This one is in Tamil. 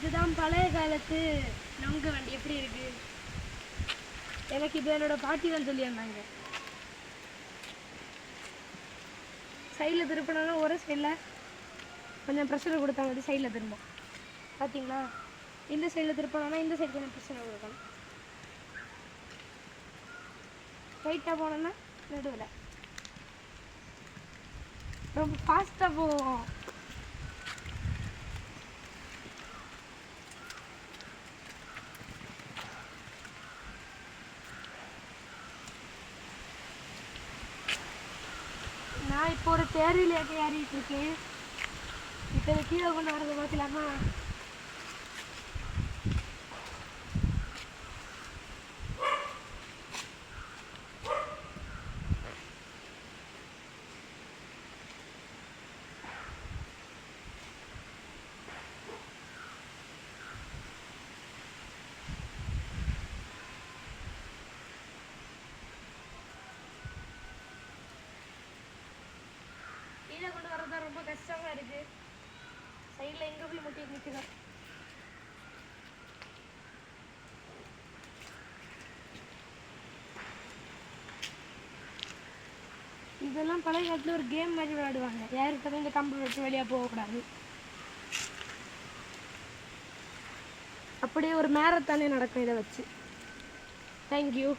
இதுதான் பழைய காலத்து நொங்கு வண்டி. எப்படி இருக்கு? எனக்கு இது என்னோட பாட்டி தான் சொல்லியிருந்தாங்க. சைடில் திருப்பினா ஒரு சைடில் கொஞ்சம் ப்ரெஷர் கொடுத்தாங்க, சைடில் திரும்பும். பார்த்தீங்களா? இந்த சைடில் திருப்பினா இந்த சைடு கொஞ்சம் ப்ரெஷர் கொடுக்கணும். ஸ்ட்ரைட்டாக போனோன்னா நடுவில் ரொம்ப ஃபாஸ்ட்டாக போவோம். நான் இப்போ ஒரு தேரில் ஏறிட்டு இருக்கேன். இப்போ கீழே கொண்டு வரதை பார்க்கலாமா? கீழே கொண்டு வரதா ரொம்ப கஷ்டமா இருக்கு. சைடில் எங்கே போய் முட்டி நிற்குதோ. இதெல்லாம் பழைய காலத்தில் ஒரு கேம் மாதிரி விளையாடுவாங்க. யாருக்கிட்ட இந்த கம்ப்யூட்டர் வச்சு வெளியே போகக்கூடாது. அப்படியே ஒரு மேரத்தானே நடக்கும் இதை வச்சு. தேங்க்யூ.